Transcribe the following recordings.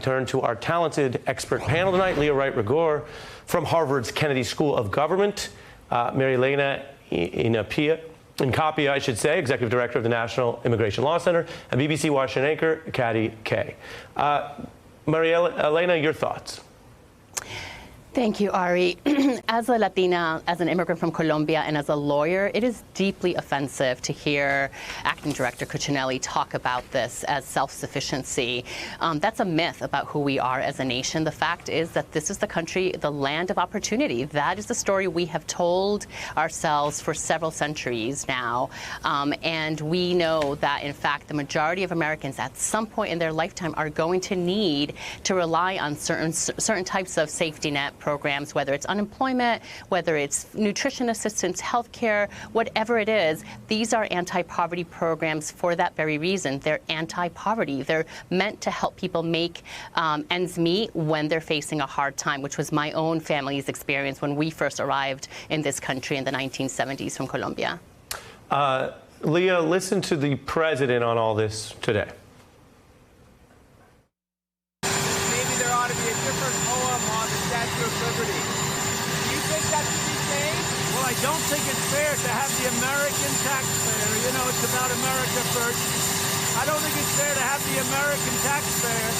Turn to our talented expert panel tonight. Leah Wright-Rigueur from Harvard's Kennedy School of Government, Marielena Incapia, I should say, Executive Director of the National Immigration Law Center, and BBC Washington anchor, Katty Kay. Marielena, your thoughts? Thank you, Ari. As a Latina, as an immigrant from Colombia, and as a lawyer, it is deeply offensive to hear Acting Director Cuccinelli talk about this as self-sufficiency. That's a myth about who we are as a nation. The fact is that this is the country, the land of opportunity. That is the story we have told ourselves for several centuries now. And we know that, in fact, the majority of Americans at some point in their lifetime are going to need to rely on certain types of safety net programs, whether it's unemployment, whether it's nutrition assistance, healthcare, whatever it is. These are anti-poverty programs for that very reason. They're anti-poverty. They're meant to help people make ends meet when they're facing a hard time, which was my own family's experience when we first arrived in this country in the 1970s from Colombia. Leah, listen to the president on all this today. Maybe there ought to be a different poem on the Statue of Liberty. Do you think that should be changed? Well, I don't think it's fair to have the American taxpayer, you know, it's about America first. I don't think it's fair to have the American taxpayer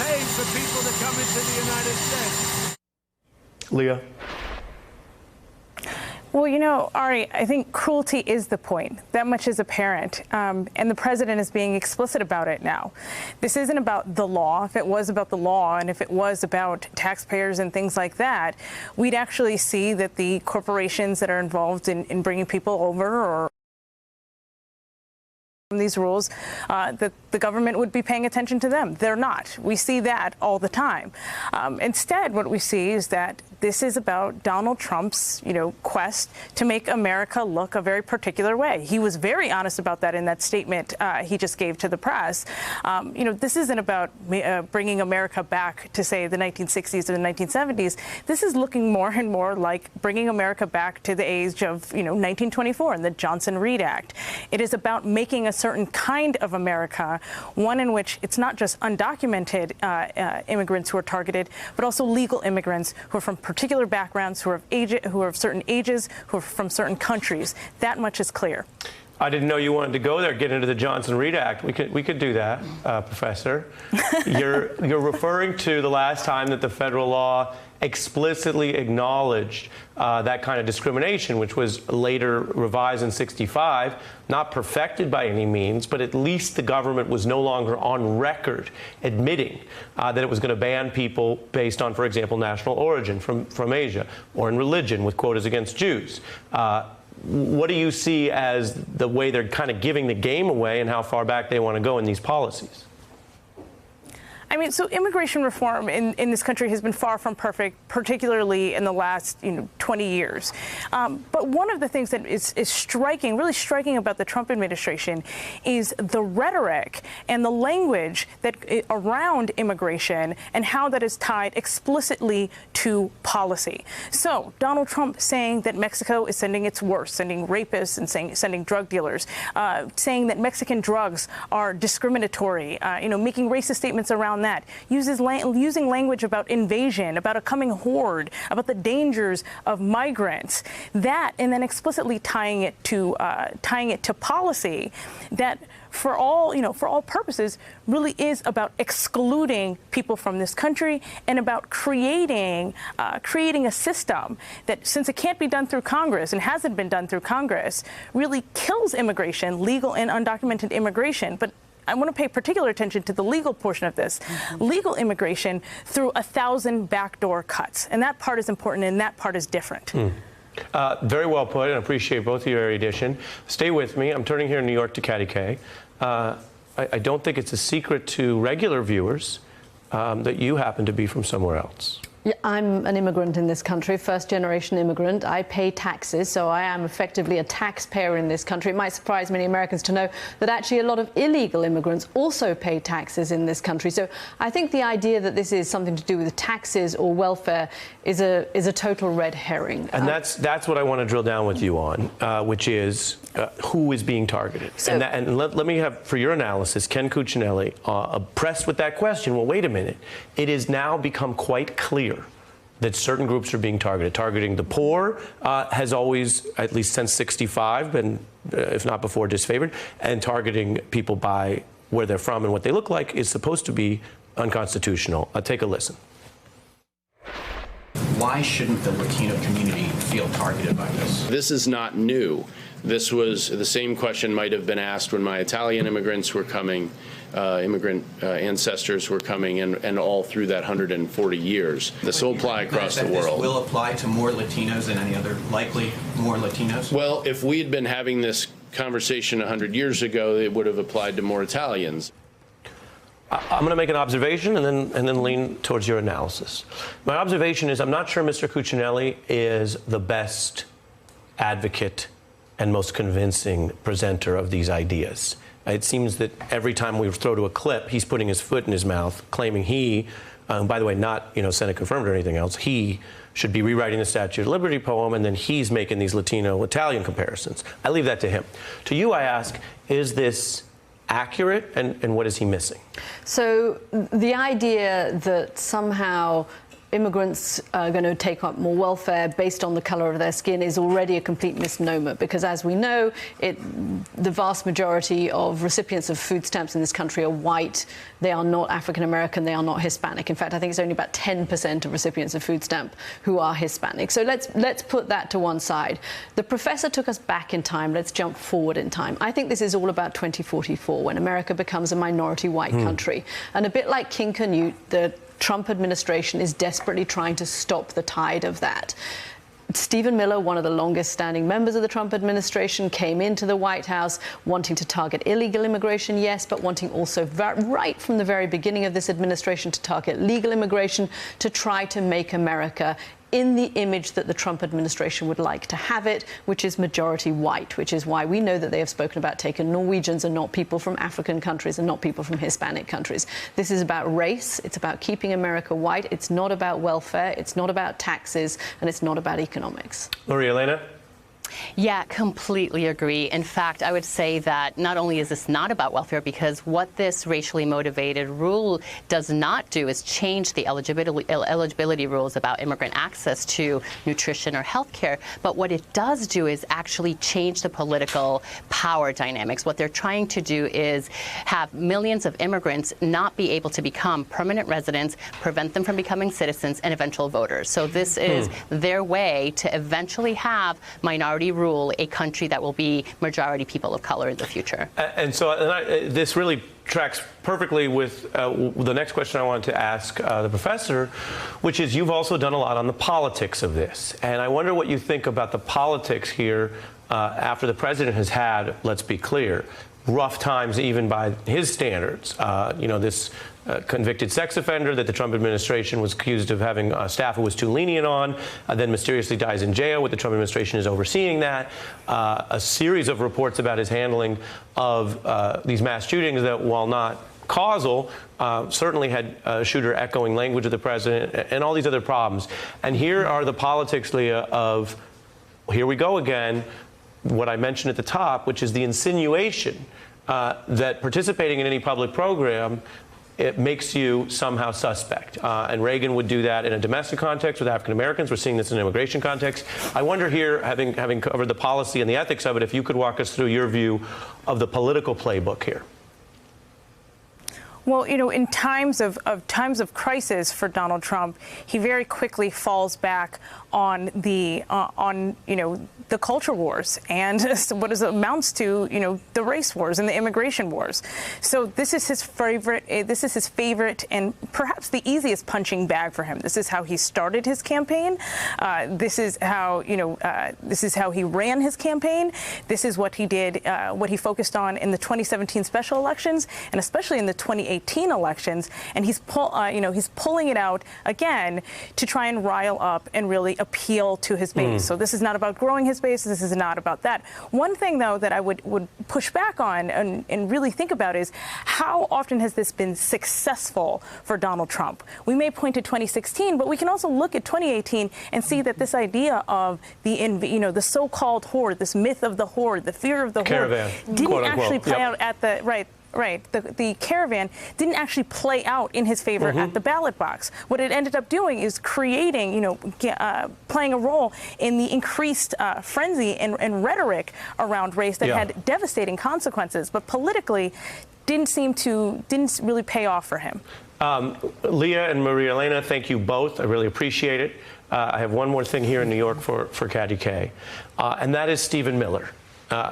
paying for people to come into the United States. Leah? Well, you know, Ari, I think cruelty is the point. That much is apparent. And the president is being explicit about it now. This isn't about the law. If it was about the law and if it was about taxpayers and things like that, we'd actually see that the corporations that are involved in bringing people over or these rules, that the government would be paying attention to them. They're not. We see that all the time. Instead, what we see is that this is about Donald Trump's, quest to make America look a very particular way. He was very honest about that in that statement he just gave to the press. This isn't about bringing America back to, say, the 1960s or the 1970s. This is looking more and more like bringing America back to the age of, 1924 and the Johnson-Reed Act. It is about making a certain kind of America, one in which it's not just undocumented immigrants who are targeted, but also legal immigrants who are from particular backgrounds, who are of certain ages, who are from certain countries. That much is clear. I didn't know you wanted to go there, get into the Johnson-Reed Act. We could do that, Professor. You're referring to the last time that the federal law explicitly acknowledged that kind of discrimination, which was later revised in '65, not perfected by any means, but at least the government was no longer on record admitting that it was going to ban people based on, for example, national origin from Asia, or in religion with quotas against Jews. What do you see as the way they're kind of giving the game away and how far back they want to go in these policies? I mean, so immigration reform in this country has been far from perfect, particularly in the last 20 years. But one of the things that is striking, really striking about the Trump administration is the rhetoric and the language that around immigration and how that is tied explicitly to policy. So Donald Trump saying that Mexico is sending its worst, sending rapists and sending drug dealers, saying that Mexican drugs are discriminatory, making racist statements around that, using language about invasion, about a coming horde, about the dangers of migrants, that, and then explicitly tying it to policy that for all purposes really is about excluding people from this country and about creating a system that, since it can't be done through Congress and hasn't been done through Congress, really kills immigration, legal and undocumented immigration. But I want to pay particular attention to the legal portion of this. Legal immigration through 1,000 backdoor cuts. And that part is important and that part is different. Very well put, and I appreciate both of your erudition. Stay with me. I'm turning here in New York to Katty Kay. I don't think it's a secret to regular viewers that you happen to be from somewhere else. Yeah, I'm an immigrant in this country, first-generation immigrant. I pay taxes, so I am effectively a taxpayer in this country. It might surprise many Americans to know that actually a lot of illegal immigrants also pay taxes in this country. So I think the idea that this is something to do with taxes or welfare is a total red herring. And that's what I want to drill down with you on, which is who is being targeted. So, and let me have, for your analysis, Ken Cuccinelli, pressed with that question. Well, wait a minute. It has now become quite clear that certain groups are being targeted. Targeting the poor has always, at least since '65, been, if not before, disfavored. And targeting people by where they're from and what they look like is supposed to be unconstitutional. Take a listen. Why shouldn't the Latino community feel targeted by this? This is not new. This was the same question might have been asked when my Italian immigrants were coming, immigrant ancestors were coming, and all through that 140 years. This will apply across the world. This will apply to more Latinos than any other, likely more Latinos? Well, if we had been having this conversation 100 years ago, it would have applied to more Italians. I'm going to make an observation and then lean towards your analysis. My observation is I'm not sure Mr. Cuccinelli is the best advocate and most convincing presenter of these ideas. It seems that every time we throw to a clip, he's putting his foot in his mouth, claiming he, by the way, not Senate confirmed or anything else, he should be rewriting the Statue of Liberty poem, and then he's making these Latino-Italian comparisons. I leave that to him. To you, I ask, is this accurate, and what is he missing? So the idea that somehow immigrants are going to take up more welfare based on the color of their skin is already a complete misnomer, because as we know, the vast majority of recipients of food stamps in this country are white. They are not African American. They are not Hispanic. In fact, I think it's only about 10% of recipients of food stamp who are Hispanic. So let's put that to one side. The professor took us back in time. Let's jump forward in time. I think this is all about 2044, when America becomes a minority white country. And a bit like King Canute, the Trump administration is desperately trying to stop the tide of that. Stephen Miller, one of the longest standing members of the Trump administration, came into the White House wanting to target illegal immigration, yes, but wanting also right from the very beginning of this administration to target legal immigration, to try to make America in the image that the Trump administration would like to have it, which is majority white, which is why we know that they have spoken about taking Norwegians and not people from African countries and not people from Hispanic countries. This is about race. It's about keeping America white. It's not about welfare. It's not about taxes. And it's not about economics. Maria Elena? Yeah, completely agree. In fact, I would say that not only is this not about welfare, because what this racially motivated rule does not do is change the eligibility rules about immigrant access to nutrition or health care, but what it does do is actually change the political power dynamics. What they're trying to do is have millions of immigrants not be able to become permanent residents, prevent them from becoming citizens and eventual voters. So this is their way to eventually have minority rule a country that will be majority people of color in the future. And so this really tracks perfectly with the next question I wanted to ask the professor, which is you've also done a lot on the politics of this. And I wonder what you think about the politics here after the president has had, let's be clear, rough times even by his standards. This convicted sex offender that the Trump administration was accused of having staff who was too lenient on, then mysteriously dies in jail. What the Trump administration is overseeing that. A series of reports about his handling of these mass shootings that, while not causal, certainly had shooter echoing language of the president and all these other problems. And here are the politics, Leah, of here we go again, what I mentioned at the top, which is the insinuation that participating in any public program, it makes you somehow suspect. And Reagan would do that in a domestic context with African Americans. We're seeing this in an immigration context. I wonder here, having covered the policy and the ethics of it, if you could walk us through your view of the political playbook here. Well, in times of crisis for Donald Trump, he very quickly falls back on the culture wars and what it amounts to, the race wars and the immigration wars. So this is his favorite. This is his favorite and perhaps the easiest punching bag for him. This is how he started his campaign. This is how he ran his campaign. This is what he did. What he focused on in the 2017 special elections and especially in the 2018 2018 elections, and he's pulling it out again to try and rile up and really appeal to his base. So this is not about growing his base. This is not about that. One thing, though, that I would push back on and really think about is how often has this been successful for Donald Trump? We may point to 2016, but we can also look at 2018 and see that this idea of the so-called horde, this myth of the horde, the fear of the Caravan, horde, didn't actually play Yep. out at the right. The caravan didn't actually play out in his favor at the ballot box. What it ended up doing is creating, playing a role in the increased frenzy and rhetoric around race that had devastating consequences, but politically didn't really pay off for him. Leah and Maria Elena, thank you both. I really appreciate it. I have one more thing here in New York for Katty Kay, and that is Stephen Miller.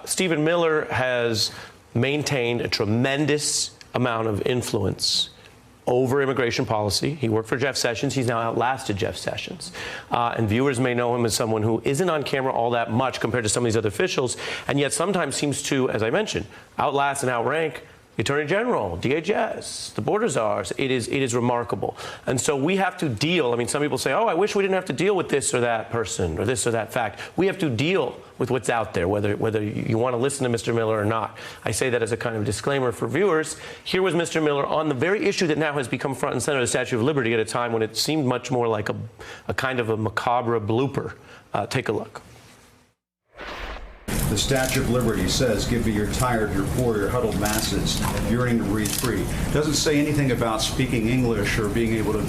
Stephen Miller has maintained a tremendous amount of influence over immigration policy. He worked for Jeff Sessions. He's now outlasted Jeff Sessions. And viewers may know him as someone who isn't on camera all that much compared to some of these other officials, and yet sometimes seems to, as I mentioned, outlast and outrank the Attorney General, DHS, the border czars. It is remarkable. And so we have to deal. I mean, some people say, oh, I wish we didn't have to deal with this or that person or this or that fact. We have to deal with what's out there, whether you want to listen to Mr. Miller or not. I say that as a kind of disclaimer for viewers. Here was Mr. Miller on the very issue that now has become front and center, the Statue of Liberty, at a time when it seemed much more like a kind of a macabre blooper. Take a look. The Statue of Liberty says, give me your tired, your poor, your huddled masses, yearning to breathe free. It doesn't say anything about speaking English or being able to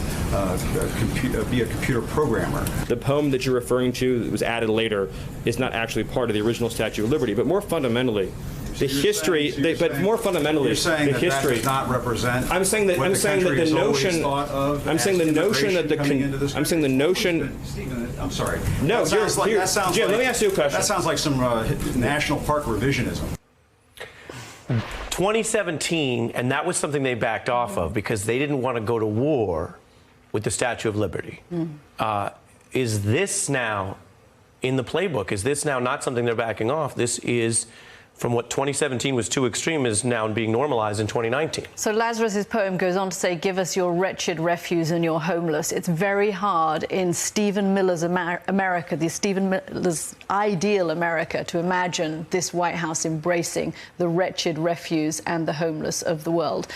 be a computer programmer. The poem that you're referring to that was added later is not actually part of the original Statue of Liberty, but more fundamentally, the history. You're saying that that does not represent. I'm saying that the notion. I'm saying the notion that I'm saying the notion. Stephen, I'm sorry. No, that sounds Jim, like, let me ask you a question. That sounds like some national park revisionism. 2017, and that was something they backed off of because they didn't want to go to war with the Statue of Liberty. Is this now in the playbook? Is this now not something they're backing off? This is, from what 2017 was too extreme, is now being normalized in 2019. So Lazarus's poem goes on to say, give us your wretched refuse and your homeless. It's very hard in Stephen Miller's America, the Stephen Miller's ideal America, to imagine this White House embracing the wretched refuse and the homeless of the world.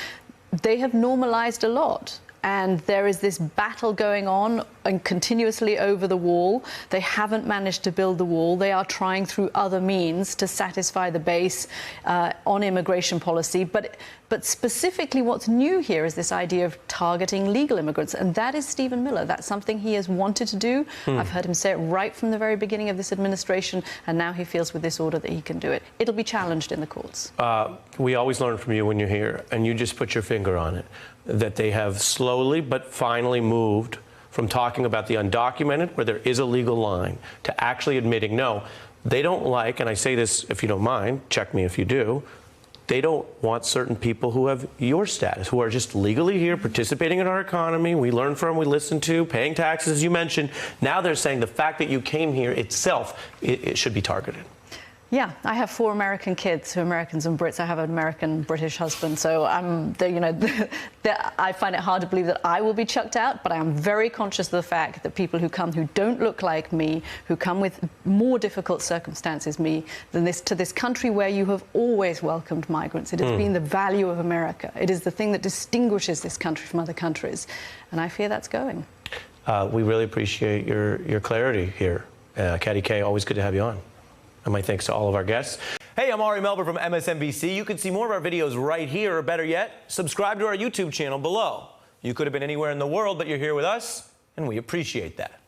They have normalized a lot. And there is this battle going on and continuously over the wall. They haven't managed to build the wall. They are trying through other means to satisfy the base on immigration policy. But specifically what's new here is this idea of targeting legal immigrants. And that is Stephen Miller. That's something he has wanted to do. I've heard him say it right from the very beginning of this administration. And now he feels with this order that he can do it. It'll be challenged in the courts. We always learn from you when you're here, and you just put your finger on it, that they have slowly but finally moved from talking about the undocumented, where there is a legal line, to actually admitting, no, they don't like, and I say this if you don't mind, check me if you do, they don't want certain people who have your status, who are just legally here, participating in our economy, we learn from, we listen to, paying taxes, as you mentioned. Now they're saying the fact that you came here itself, it should be targeted. Yeah, I have 4 American kids who are Americans and Brits. I have an American-British husband, so I find it hard to believe that I will be chucked out, but I am very conscious of the fact that people who come who don't look like me, who come with more difficult circumstances than this, to this country where you have always welcomed migrants. It has been the value of America. It is the thing that distinguishes this country from other countries, and I fear that's going. We really appreciate your clarity here. Katty Kay, always good to have you on. And my thanks to all of our guests. Hey, I'm Ari Melber from MSNBC. You can see more of our videos right here, or better yet, subscribe to our YouTube channel below. You could have been anywhere in the world, but you're here with us, and we appreciate that.